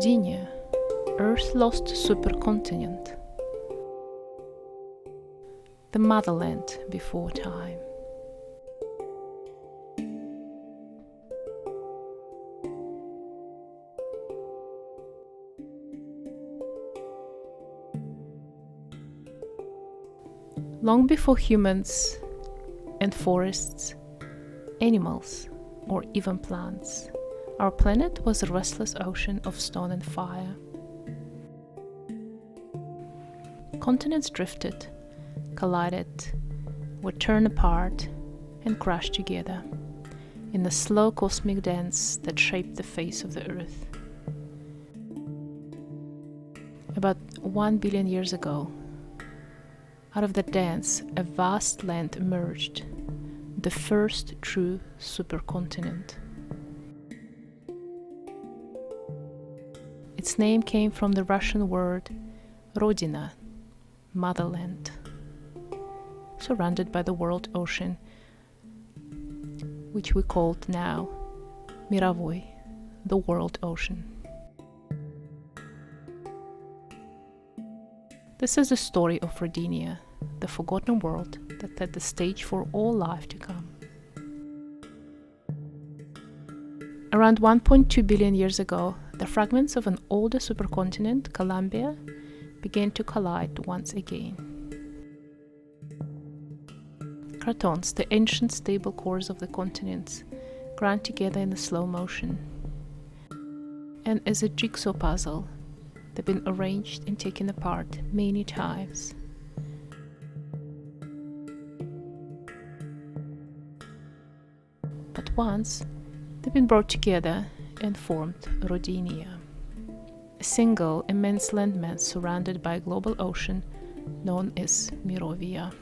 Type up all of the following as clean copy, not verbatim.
Rodinia, Earth's lost supercontinent. The Motherland before time. Long before humans and forests, animals, or even plants, our planet was a restless ocean of stone and fire. Continents drifted, collided, were torn apart, and crashed together in the slow cosmic dance that shaped the face of the Earth. About 1 billion years ago, out of that dance, a vast land emerged, the first true supercontinent. Its name came from the Russian word Rodinia, Motherland, surrounded by the world ocean, which we called now Mirovoy, the world ocean. This is the story of Rodinia, the forgotten world that set the stage for all life to come. Around 1.2 billion years ago, the fragments of an older supercontinent, Cambrian, began to collide once again. Cratons, the ancient stable cores of the continents, ground together in a slow motion. And as a jigsaw puzzle, they've been arranged and taken apart many times. But once, they've been brought together and formed Rodinia, a single immense landmass surrounded by a global ocean known as Mirovia.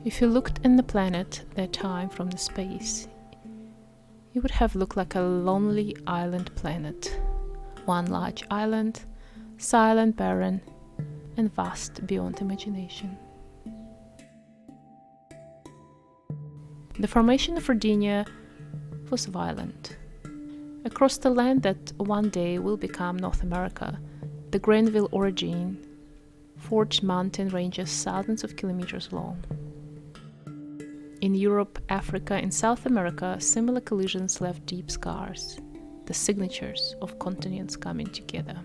If you looked in the planet at that time from the space, it would have looked like a lonely island planet. One large island, silent, barren, and vast beyond imagination. The formation of Rodinia was violent. Across the land that one day will become North America, the Granville orogeny forged mountain ranges thousands of kilometers long. In Europe, Africa, and South America, similar collisions left deep scars, the signatures of continents coming together.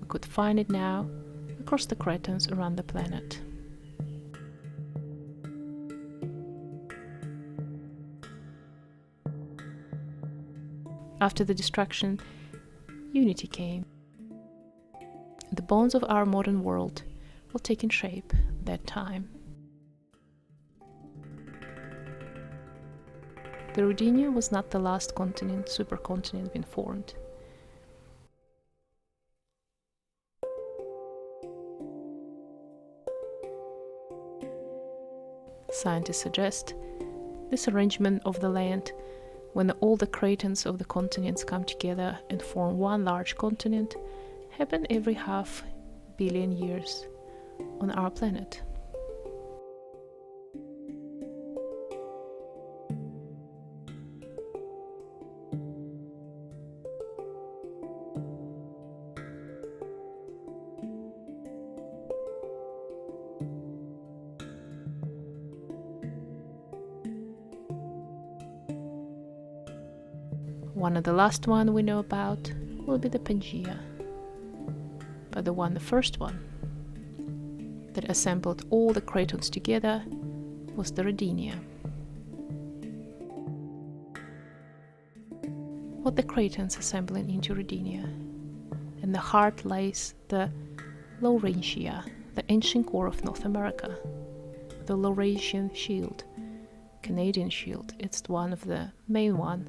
We could find it now across the cratons around the planet. After the destruction, unity came. The bones of our modern world were taking shape that time. The Rodinia was not the last supercontinent been formed. Scientists suggest this arrangement of the land, when all the cratons of the continents come together and form one large continent, happen every 500 million years on our planet. One of the last one we know about will be the Pangaea, but the first one that assembled all the cratons together was the Rodinia. What the cratons assembling into Rodinia? In the heart lies the Laurentian, the ancient core of North America, the Laurentian shield, Canadian shield. It's one of the main one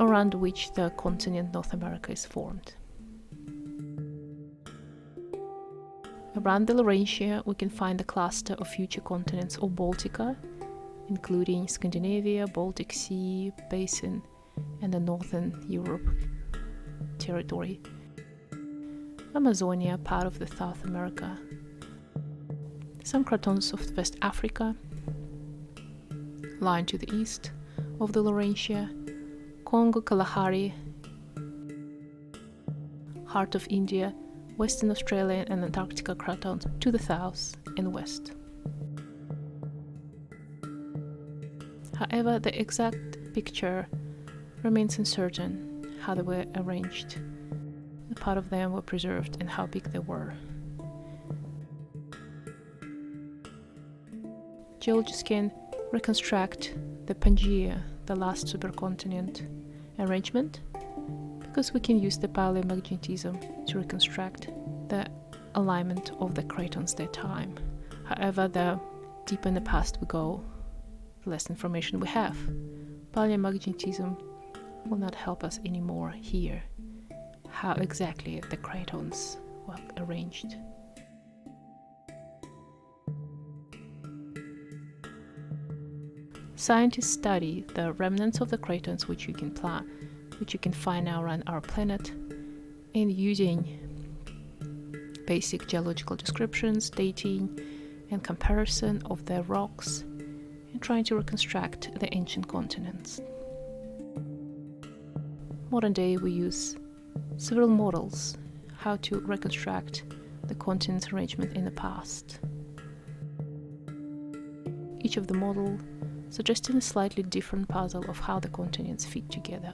around which the continent North America is formed. Around the Laurentian, we can find a cluster of future continents of Baltica, including Scandinavia, Baltic Sea Basin, and the Northern Europe territory. Amazonia, part of the South America. Some cratons of West Africa, lying to the east of the Laurentia, Congo, Kalahari, heart of India, Western Australia and Antarctica cratons to the south and west. However, the exact picture remains uncertain how they were arranged. A part of them were preserved and how big they were. Geologists can reconstruct the Pangaea, the last supercontinent arrangement, because we can use the paleomagnetism to reconstruct the alignment of the cratons at that time. However, the deeper in the past we go, the less information we have. Paleomagnetism will not help us anymore here, how exactly the cratons were arranged. Scientists study the remnants of the cratons which you can find now around our planet, and using basic geological descriptions, dating, and comparison of their rocks, and trying to reconstruct the ancient continents. Modern day we use several models how to reconstruct the continent arrangement in the past. Each of the models suggesting a slightly different puzzle of how the continents fit together.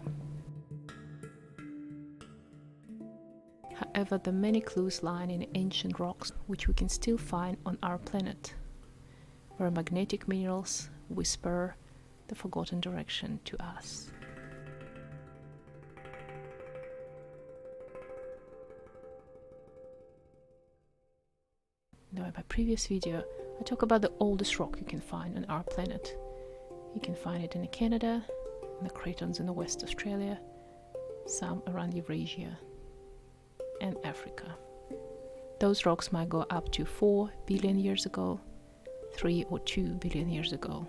However, the many clues lie in ancient rocks which we can still find on our planet, where magnetic minerals whisper the forgotten direction to us. Now, in my previous video, I talk about the oldest rock you can find on our planet. You can find it in Canada, in the cratons in the West Australia, some around Eurasia and Africa. Those rocks might go up to 4 billion years ago, 3 or 2 billion years ago.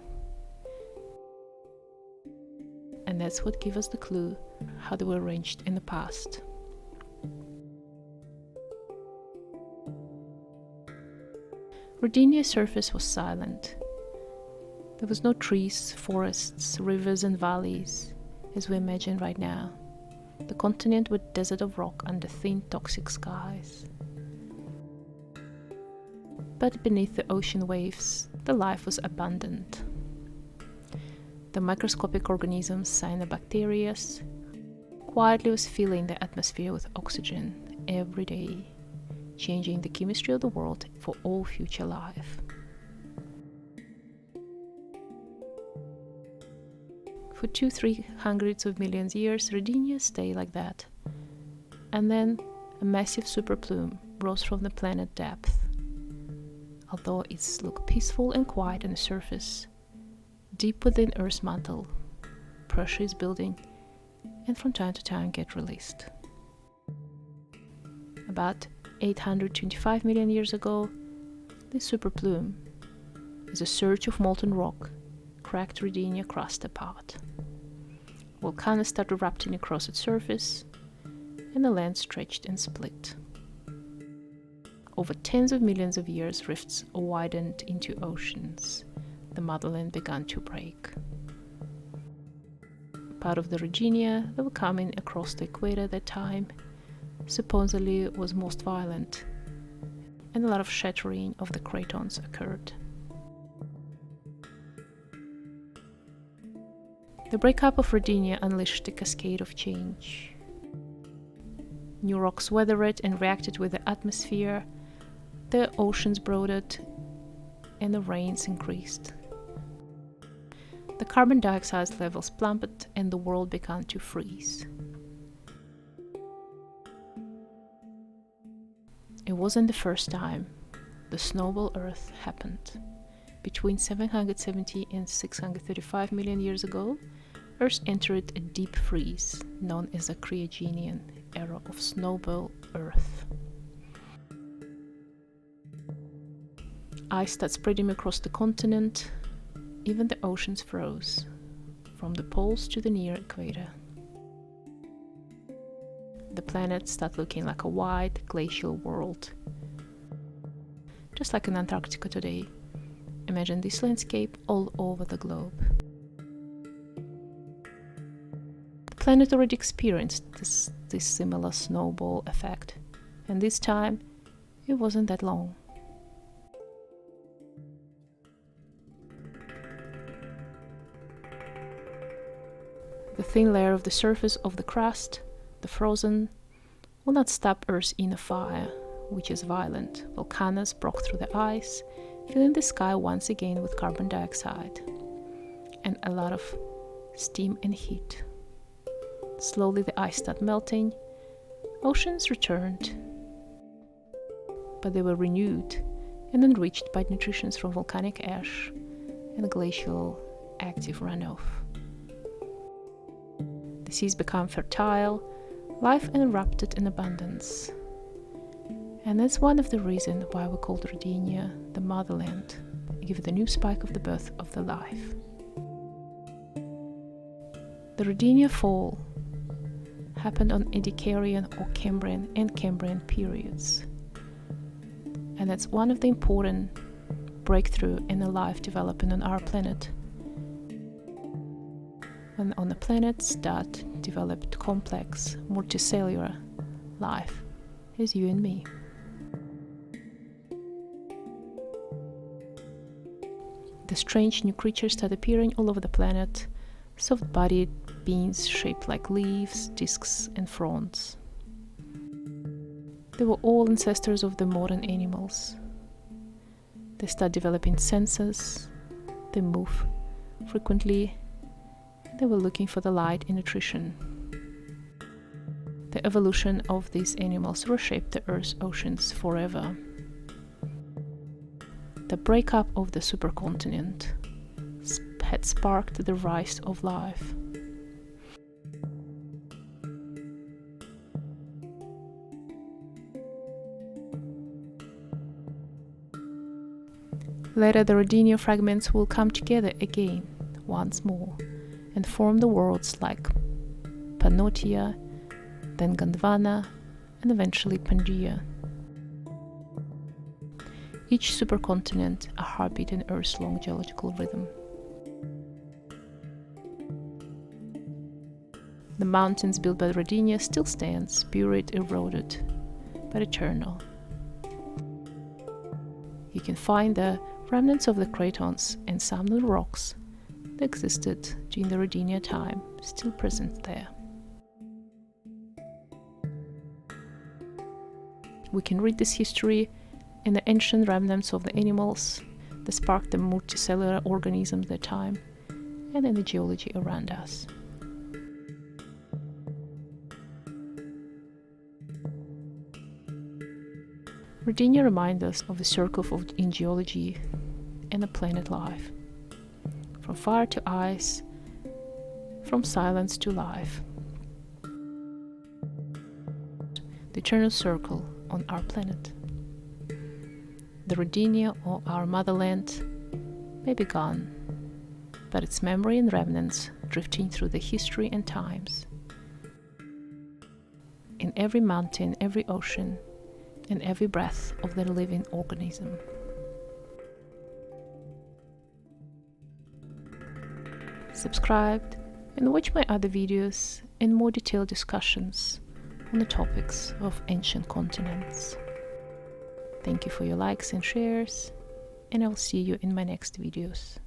And that's what gives us the clue how they were arranged in the past. Rodinia's surface was silent. There was no trees, forests, rivers and valleys, as we imagine right now. The continent was a desert of rock under thin, toxic skies. But beneath the ocean waves, the life was abundant. The microscopic organisms, cyanobacteria, quietly was filling the atmosphere with oxygen every day, changing the chemistry of the world for all future life. For 200-300 of millions years, Rodinia stayed like that. And then a massive superplume rose from the planet depth. Although it looked peaceful and quiet on the surface, deep within Earth's mantle, pressure is building and from time to time get released. About 825 million years ago, this superplume, as a surge of molten rock, cracked Rodinia crust apart. Volcanoes started erupting across its surface, and the land stretched and split. Over tens of millions of years, rifts widened into oceans. The Motherland began to break. Part of the Rodinia that were coming across the equator at that time supposedly was most violent, and a lot of shattering of the cratons occurred. The breakup of Rodinia unleashed a cascade of change. New rocks weathered and reacted with the atmosphere, the oceans broadened, and the rains increased. The carbon dioxide levels plummeted and the world began to freeze. It wasn't the first time the Snowball Earth happened. Between 770 and 635 million years ago, Earth entered a deep freeze known as the Cryogenian era of Snowball Earth. Ice started spreading across the continent, even the oceans froze, from the poles to the near equator. The planet started looking like a wide glacial world. Just like in Antarctica today, imagine this landscape all over the globe. planet already experienced this similar snowball effect, and this time it wasn't that long. The thin layer of the surface of the crust, the frozen, will not stop Earth's inner fire, which is violent. Volcanoes broke through the ice, filling the sky once again with carbon dioxide and a lot of steam and heat. Slowly the ice started melting, oceans returned, but they were renewed and enriched by nutrients from volcanic ash and glacial active runoff. The seas became fertile, life erupted in abundance. And that's one of the reasons why we called Rodinia the Motherland, give the new spike of the birth of the life. The Rodinia fall happened on Ediacaran or Cambrian and Cambrian periods. And that's one of the important breakthrough in the life developing on our planet. And on the planets that developed complex multicellular life as you and me. The strange new creatures started appearing all over the planet, soft-bodied beings shaped like leaves, discs, and fronds. They were all ancestors of the modern animals. They start developing senses, they move frequently, they were looking for the light and nutrition. The evolution of these animals reshaped the Earth's oceans forever. The breakup of the supercontinent had sparked the rise of life. Later, the Rodinia fragments will come together again, once more, and form the worlds like Panotia, then Gondwana, and eventually Pangaea. Each supercontinent a heartbeat in Earth's long geological rhythm. The mountains built by Rodinia still stands, buried, eroded, but eternal. You can find the remnants of the cratons and some new rocks that existed during the Rodinia time still present there. We can read this history in the ancient remnants of the animals that sparked the multicellular organisms at the time and in the geology around us. Rodinia reminds us of the circle in geology and the planet life. From fire to ice, from silence to life. The eternal circle on our planet. The Rodinia, or our motherland, may be gone, but its memory and remnants drifting through the history and times. In every mountain, every ocean, and every breath of the living organism. Subscribe and watch my other videos and more detailed discussions on the topics of ancient continents. Thank you for your likes and shares, and I'll see you in my next videos.